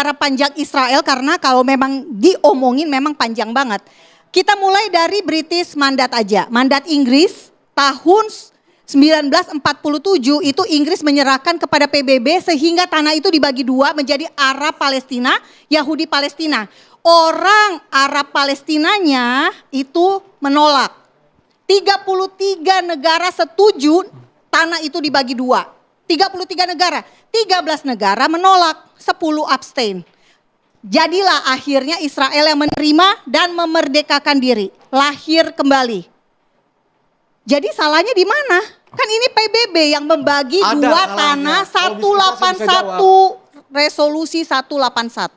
sejarah panjang Israel karena kalau memang diomongin memang panjang banget. Kita mulai dari British Mandat aja. Mandat Inggris tahun 1947 itu Inggris menyerahkan kepada PBB sehingga tanah itu dibagi dua menjadi Arab Palestina, Yahudi Palestina. Orang Arab Palestinanya itu menolak. 33 negara setuju tanah itu dibagi dua. 33 negara, 13 negara menolak, 10 abstain. Jadilah akhirnya Israel yang menerima dan memerdekakan diri, lahir kembali. Jadi salahnya di mana? Kan ini PBB yang membagi dua tanah 181, resolusi 181.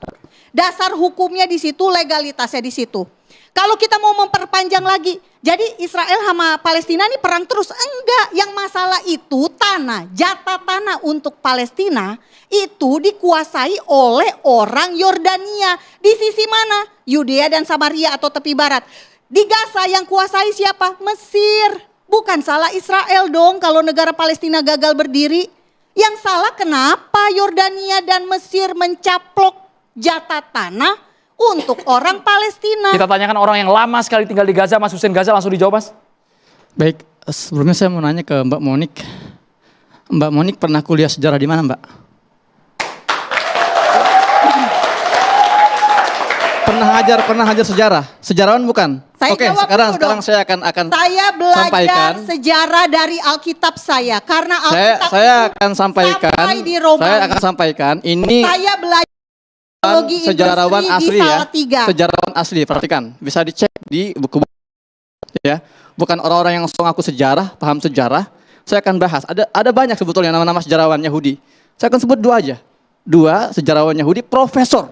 Dasar hukumnya di situ, legalitasnya di situ. Kalau kita mau memperpanjang lagi, jadi Israel sama Palestina ini perang terus. Enggak, yang masalah itu tanah, jatah tanah untuk Palestina itu dikuasai oleh orang Yordania. Di sisi mana? Yudea dan Samaria atau tepi barat. Di Gaza yang kuasai siapa? Mesir. Bukan salah Israel dong kalau negara Palestina gagal berdiri. Yang salah kenapa Yordania dan Mesir mencaplok jatah tanah untuk orang Palestina. Kita tanyakan orang yang lama sekali tinggal di Gaza, Mas Hussein Gaza, langsung dijawab Mas. Baik, sebelumnya saya mau nanya ke Mbak Monik. Mbak Monik pernah kuliah sejarah di mana, Mbak? Pernah ngajar sejarah? Sejarawan bukan? Oke, sekarang saya akan saya belajar sampaikan sejarah dari Alkitab saya karena Alkitab saya akan sampaikan. sampai di Romawi. Saya akan sampaikan ini. Saya belajar sejarawan asli ya, 3. sejarawan asli, perhatikan, bisa dicek di buku-buku ya, bukan orang-orang yang ngaku sejarah, paham sejarah. Saya akan bahas, ada banyak sebetulnya nama-nama sejarawan Yahudi. Saya akan sebut dua sejarawan Yahudi, profesor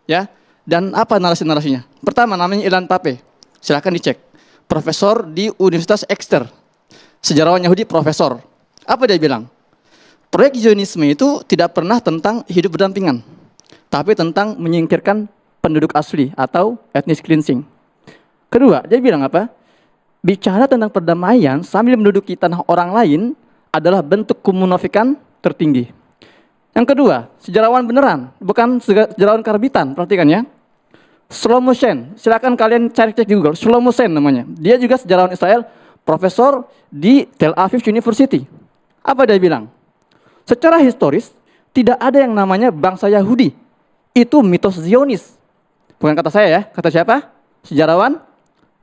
ya, dan apa narasi-narasinya. Pertama namanya Ilan Pape, silahkan dicek, profesor di Universitas Exeter, sejarawan Yahudi, profesor. Apa dia bilang? Proyek Zionisme itu tidak pernah tentang hidup berdampingan, tapi tentang menyingkirkan penduduk asli atau ethnic cleansing. Kedua, dia bilang apa? Bicara tentang perdamaian sambil menduduki tanah orang lain adalah bentuk kemunafikan tertinggi. Yang kedua, sejarawan beneran, bukan sejarawan karbitan, perhatikan ya. Shlomo Sen, silakan kalian cek di Google, Shlomo Sen namanya. Dia juga sejarawan Israel, profesor di Tel Aviv University. Apa dia bilang? Secara historis, tidak ada yang namanya bangsa Yahudi. Itu mitos Zionis. Bukan kata saya ya, kata siapa? Sejarawan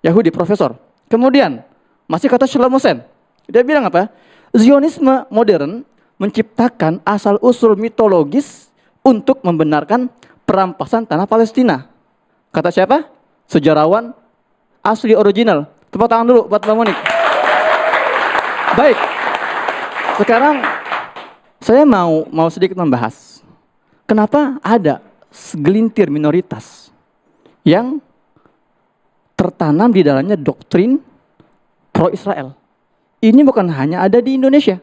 Yahudi, profesor. Kemudian, masih kata Shlomo Sen. Dia bilang apa? Zionisme modern menciptakan asal-usul mitologis untuk membenarkan perampasan tanah Palestina. Kata siapa? Sejarawan asli original. Tepuk tangan dulu buat Mbak Monik. Baik. Sekarang saya mau sedikit membahas. Kenapa ada segelintir minoritas yang tertanam di dalamnya doktrin pro-Israel. Ini bukan hanya ada di Indonesia.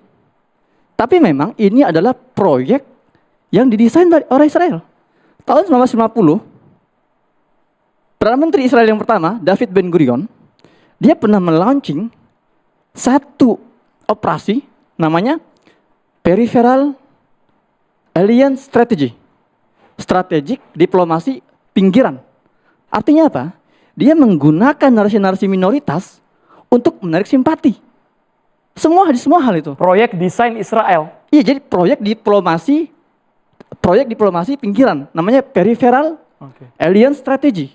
Tapi memang ini adalah proyek yang didesain oleh Israel. Tahun 1950, Perdana Menteri Israel yang pertama, David Ben Gurion, dia pernah melaunching satu operasi namanya Peripheral Alliance Strategy. Strategik diplomasi pinggiran. Artinya apa? Dia menggunakan narasi-narasi minoritas untuk menarik simpati. Semua hal itu. Proyek desain Israel. Iya, jadi proyek diplomasi pinggiran, namanya Peripheral Alliance Strategy.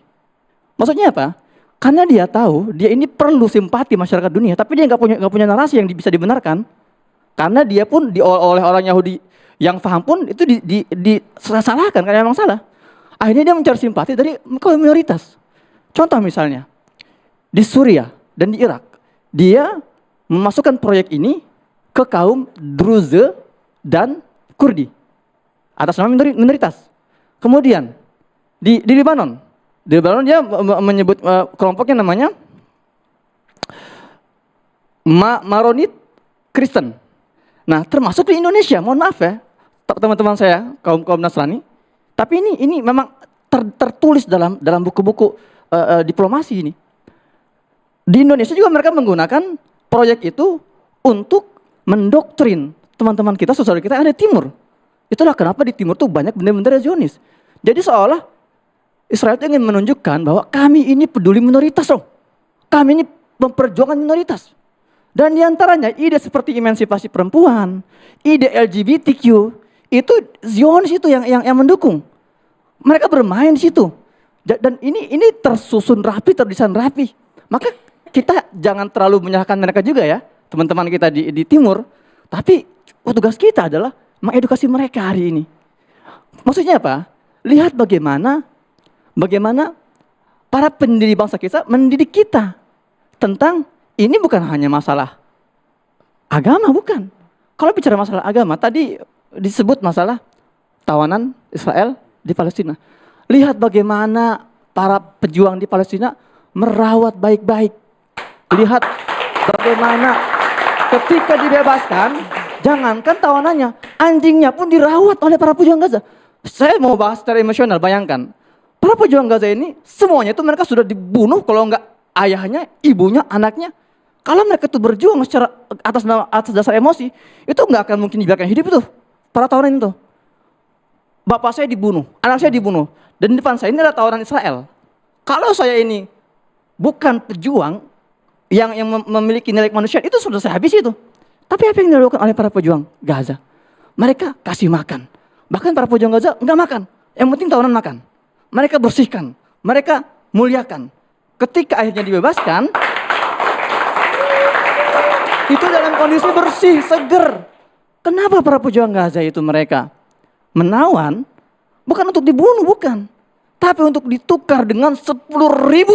Maksudnya apa? Karena dia tahu dia ini perlu simpati masyarakat dunia, tapi dia nggak punya narasi yang bisa dibenarkan. Karena dia pun oleh orang Yahudi yang paham pun itu disalahkan karena memang salah. Akhirnya dia mencari simpati dari kaum minoritas. Contoh misalnya, di Suriah dan di Irak, dia memasukkan proyek ini ke kaum Druze dan Kurdi atas nama minoritas. Kemudian di Lebanon dia menyebut kelompoknya namanya Maronit Kristen. Nah, termasuk di Indonesia, mohon maaf ya, teman-teman saya kaum Nasrani. Tapi ini memang tertulis dalam buku-buku diplomasi ini. Di Indonesia juga mereka menggunakan proyek itu untuk mendoktrin teman-teman kita, saudara kita yang ada di timur. Itulah kenapa di timur tuh banyak benda-benda Zionis. Jadi seolah Israel itu ingin menunjukkan bahwa kami ini peduli minoritas loh. Kami ini memperjuangkan minoritas. Dan diantaranya ide seperti emansipasi perempuan, ide LGBTQ, itu Zionis itu yang mendukung. Mereka bermain di situ. Dan ini tersusun rapi, terdesain rapi. Maka kita jangan terlalu menyalahkan mereka juga ya, teman-teman kita di timur. Tapi tugas kita adalah mengedukasi mereka hari ini. Maksudnya apa? Lihat bagaimana para pendiri bangsa kita mendidik kita tentang ini bukan hanya masalah agama, bukan. Kalau bicara masalah agama, tadi disebut masalah tawanan Israel di Palestina. Lihat bagaimana para pejuang di Palestina merawat baik-baik. Lihat bagaimana ketika dibebaskan, jangankan tawanannya, anjingnya pun dirawat oleh para pejuang Gaza. Saya mau bahas secara emosional, bayangkan. Para pejuang Gaza ini, semuanya itu mereka sudah dibunuh, kalau enggak ayahnya, ibunya, anaknya. Kalau mereka itu berjuang secara atas dasar emosi, itu enggak akan mungkin dibiarkan hidup itu. Para tawanan itu. Bapak saya dibunuh, anak saya dibunuh. Dan di depan saya ini adalah tawanan Israel. Kalau saya ini bukan pejuang yang memiliki nilai kemanusiaan, itu sudah saya habis itu. Tapi apa yang dilakukan oleh para pejuang Gaza? Mereka kasih makan. Bahkan para pejuang Gaza enggak makan. Yang penting tawanan makan. Mereka bersihkan, mereka muliakan. Ketika akhirnya dibebaskan, itu dalam kondisi bersih, seger. Kenapa para pejuang Gaza itu mereka menawan? Bukan untuk dibunuh, bukan. Tapi untuk ditukar dengan 10.000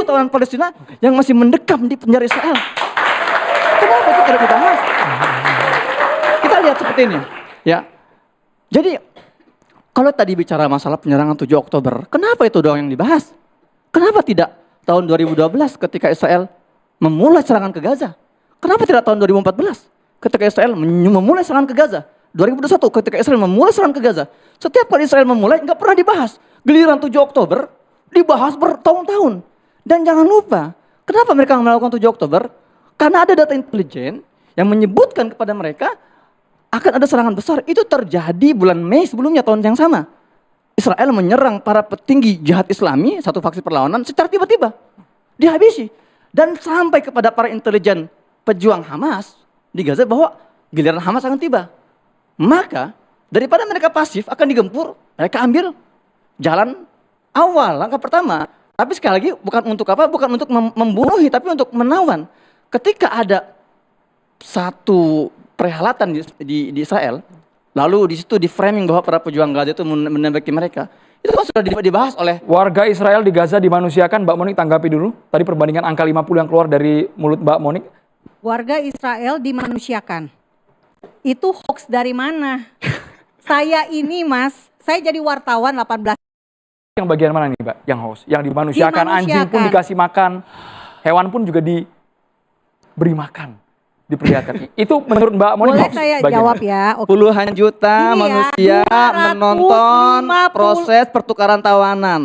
tawanan Palestina yang masih mendekam di penjara Israel. Kenapa itu tidak dibahas? Kita lihat seperti ini. Ya. Jadi, kalau tadi bicara masalah penyerangan 7 Oktober, kenapa itu doang yang dibahas? Kenapa tidak tahun 2012 ketika Israel memulai serangan ke Gaza? Kenapa tidak tahun 2014 ketika Israel memulai serangan ke Gaza? 2021 ketika Israel memulai serangan ke Gaza. Setiap kali Israel memulai nggak pernah dibahas. Giliran 7 Oktober dibahas bertahun-tahun. Dan jangan lupa, kenapa mereka melakukan 7 Oktober? Karena ada data intelijen yang menyebutkan kepada mereka akan ada serangan besar. Itu terjadi bulan Mei sebelumnya, tahun yang sama. Israel menyerang para petinggi jihad Islami, satu faksi perlawanan, secara tiba-tiba. Dihabisi. Dan sampai kepada para intelijen pejuang Hamas di Gaza bahwa giliran Hamas akan tiba. Maka daripada mereka pasif akan digempur, mereka ambil jalan awal, langkah pertama. Tapi sekali lagi bukan untuk apa? Bukan untuk membunuhi, tapi untuk menawan. Ketika ada satu perhelatan di Israel, lalu di situ di framing bahwa para pejuang Gaza itu menembaki mereka, itu kan sudah dibahas oleh Warga Israel di Gaza dimanusiakan. Mbak Monik tanggapi dulu. Tadi perbandingan angka 50 yang keluar dari mulut Mbak Monik. Warga Israel dimanusiakan. Itu hoax dari mana? Saya ini Mas, saya jadi wartawan 18. Yang bagian mana nih Mbak? Yang host, yang dimanusiakan, anjing pun dikasih makan, hewan pun juga diberi makan, diperlihatkan. Itu menurut Mbak Monik Boleh hoax? saya Bagaimana? jawab ya? Oke. puluhan juta Ini ya, manusia 250. menonton proses pertukaran tawanan.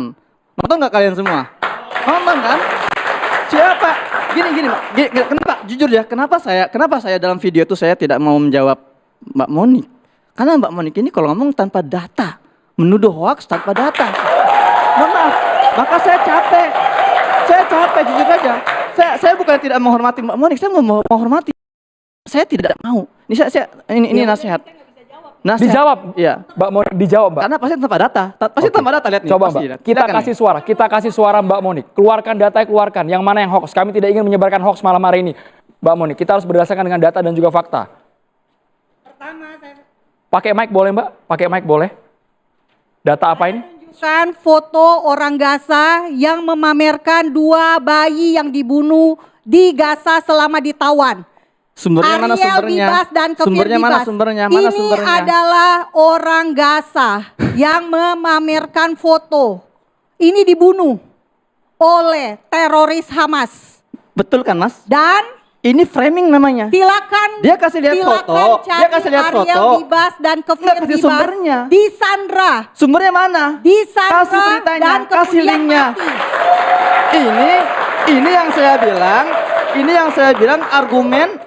Nonton nggak kalian semua? Nonton kan? Siapa? Gini, Mbak. Kenapa? Jujur ya, kenapa saya dalam video itu saya tidak mau menjawab Mbak Monik? Karena Mbak Monik ini kalau ngomong tanpa data, menuduh hoax tanpa data. Mohon maaf, maka saya capek. Saya capek, jujur aja. Saya bukan tidak menghormati Mbak Monik, saya mau menghormati. Saya tidak mau. Ini nasihat. Dijawab, Iya. Mbak Monik dijawab, Mbak. Karena pasti tanpa data. Pasti tanpa data, lihat nih. Coba pasti, Mbak, lihat. kita Silakan nih. kita kasih suara Mbak Monik. Keluarkan data, keluarkan. Yang mana yang hoax? Kami tidak ingin menyebarkan hoax malam hari ini. Mbak Monik, kita harus berdasarkan dengan data dan juga fakta. Pertama saya Pakai mic boleh Mbak? Pakai mic boleh? Data apa ini? tunjukkan foto orang Gaza yang memamerkan 2 bayi yang dibunuh di Gaza selama ditawan. Sumbernya mana Ariel sumbernya? Bibas dan Kefir Sumbernya mana Bibas. sumbernya? Mana Ini sumbernya? adalah orang Gaza yang memamerkan foto. Ini dibunuh oleh teroris Hamas. Betul kan, Mas? Dan Ini framing namanya. silakan Dia kasih lihat foto. cari Dia kasih lihat Ariel foto. Bibas dan Kefir Nggak kasih Bibas sumbernya. di Sandra. Sumbernya mana? Di Sandra Kasih beritanya, dan kasih kemudian linknya. mati. Ini yang saya bilang. Ini yang saya bilang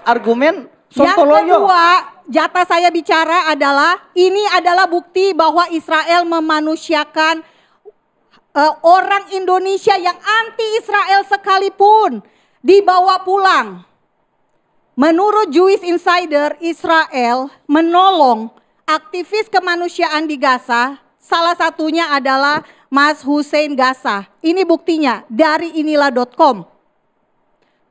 argumen Yang sontoloyo. kedua, jatah saya bicara adalah ini adalah bukti bahwa Israel memanusiakan orang Indonesia yang anti Israel sekalipun dibawa pulang. Menurut Jewish Insider, Israel menolong aktivis kemanusiaan di Gaza, salah satunya adalah Mas Hussein Gaza. Ini buktinya dari inilah.com.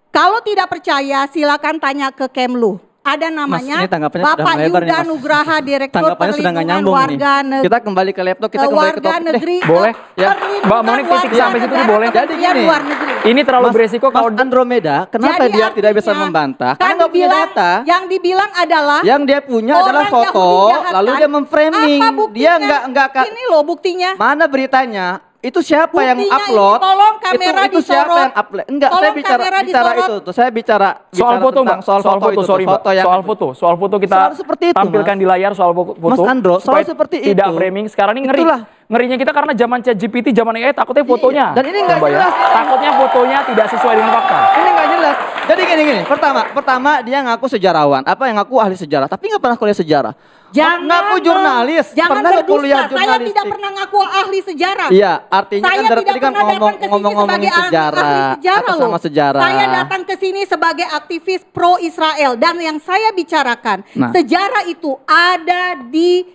Kalau tidak percaya silakan tanya ke Kemlu. Ada namanya Mas, ini tanggapannya sudah Bapak melebar nih, Yuda Mas. Nugraha, Direktur Tanggapannya sudah nggak Perlindungan nyambung nih. Warga Negeri. Kita kembali ke laptop, kita kembali ke Warga topik deh. Negeri. Boleh? Ya. Mbak Monik, titik sampai situ nih boleh. Jadi gini. Luar negeri. Ini terlalu Mas, beresiko Mas kalau Andromeda, kenapa Jadi dia tidak bisa artinya, membantah? kan Karena nggak punya dibilang- data. Yang dibilang adalah Yang dia punya orang adalah foto, Yahudi jahat, lalu kan? dia memframing. Apa buktinya? Dia nggak Ini loh buktinya. mana beritanya? Itu siapa yang Buktinya ini, upload? tolong kamera itu siapa disorot. yang upload? Enggak, Tolong saya bicara kamera bicara disorot. itu tuh. Saya bicara soal bicara foto tentang Mbak, soal foto, itu tuh, sorry Mbak, foto yang soal foto kita Soal seperti itu, tampilkan Mas. di layar soal foto. Mas Andro, soal supaya seperti tidak itu. framing. Sekarang ini ngeri. Itulah. Ngerinya kita karena zaman ChatGPT, zaman AI takutnya fotonya. Dan ini nggak Mbak ya. jelas. Takutnya fotonya tidak sesuai dengan fakta. Ini nggak jelas. Jadi gini. Pertama dia ngaku sejarawan. Apa yang ngaku ahli sejarah? Tapi nggak pernah kuliah sejarah. Ngaku jurnalis. Jangan Pernah nggak kuliah berdusta. Saya tidak jurnalistik? pernah ngaku ahli sejarah. Iya, artinya Saya kan dari tidak tadi kan pernah datang ke sini ngomong-ngomongin sebagai ahli sejarah, sejarah atas loh. nama sejarah. Saya datang ke sini sebagai aktivis pro Israel dan yang saya bicarakan Nah. sejarah itu ada di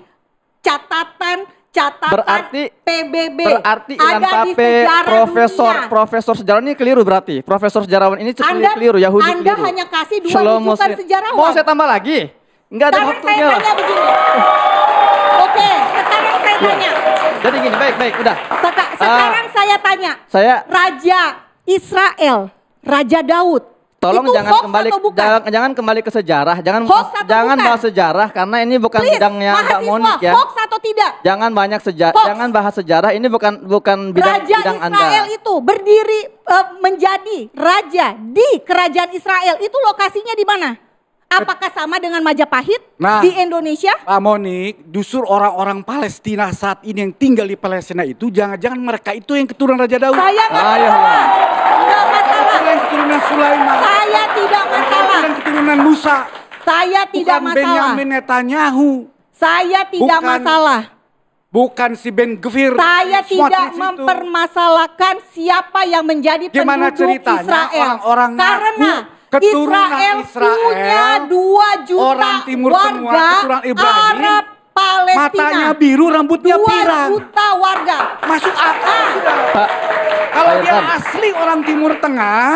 catatan Berarti PBB. Berarti Ilan ada di Pape, sejarah dunia. profesor sejarah ini keliru berarti. Profesor sejarawan ini keliru, Yahudi Anda keliru. hanya kasih dua Shlomo rujukan Smith. sejarawan. Mau saya tambah lagi? Enggak ada Sekarang saya waktunya lah. tanya begini. Oke, sekarang saya tanya. Jadi gini, baik, udah. Sekarang saya tanya. Saya Raja Israel, Raja Daud. tolong itu jangan hoax kembali atau bukan? jangan kembali ke sejarah, jangan Hoax atau jangan bukan? bahas sejarah karena ini bukan Please, bidangnya Mbak mahasiswa, Monik ya. hoax atau tidak? Jangan banyak Hoax. jangan bahas sejarah, ini bukan bidang Raja bidang Israel Anda. itu berdiri menjadi raja di kerajaan Israel. Itu lokasinya di mana? Apakah sama dengan Majapahit Nah. di Indonesia? Pak Monik, justru orang-orang Palestina saat ini yang tinggal di Palestina itu jangan-jangan mereka itu yang keturunan Raja Daud. Saya nggak Ayo. masalah. Nggak masalah. Mereka yang keturunan Sulaiman. Saya tidak masalah. Yang keturunan Musa. Saya tidak Bukan masalah. Benyamin Netanyahu. Saya tidak Bukan masalah. Bukan si Ben Gvir. Saya Smotrich tidak itu. mempermasalahkan siapa yang menjadi Gimana penduduk ceritanya Israel. orang-orang Karena ngaku keturunan Israel punya 2 juta orang Timur Tengah, warga keturunan Ibrahim, Arab Palestina. matanya biru, rambutnya 2 pirang. juta warga. Masuk akal sudah. Pak, Kalau Pak dia Irfan. asli orang Timur Tengah,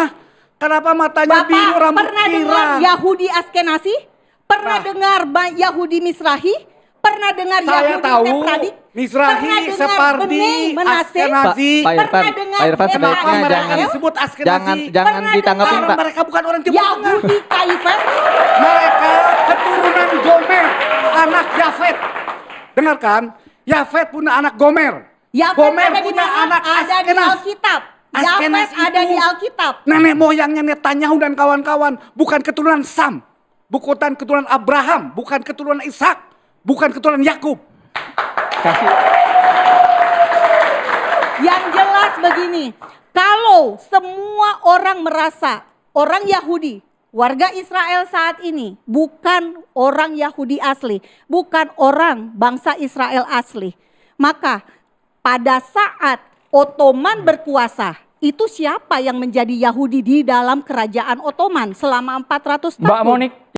kenapa matanya biru, Bapak rambut pernah dengar pirang? Yahudi Askenazi? Pernah Nah. dengar Yahudi Misrahi? Pernah dengar Saya Yahudi tahu Sephardi? Misrahi, Pernah dengar Separdi, Bnei Menashe? Askenazi. Pak Irfan, Pernah dengar Pak Irfan Ema sebaiknya Israel? jangan disebut Askenazi. jangan Pernah ditanggapin dengar Pak. Mereka bukan orang Timur Tengah. Yahudi Kaifet? Mereka keturunan Gomer, anak Yafet. Dengarkan, Yafet punya anak Gomer. Yafet Gomer ada di punya mana? anak Ada di Askenaz. Alkitab. Askenaz Yafet ada itu di Alkitab. Nenek moyangnya Netanyahu dan kawan-kawan bukan keturunan Sam, bukan keturunan Abraham, bukan keturunan Ishak, bukan keturunan Yakub. Kasih Yang jelas begini, kalau semua orang merasa orang Yahudi, warga Israel saat ini bukan orang Yahudi asli, bukan orang bangsa Israel asli, maka pada saat Ottoman berkuasa, itu siapa yang menjadi Yahudi di dalam kerajaan Ottoman selama 400 tahun? Mbak Monik,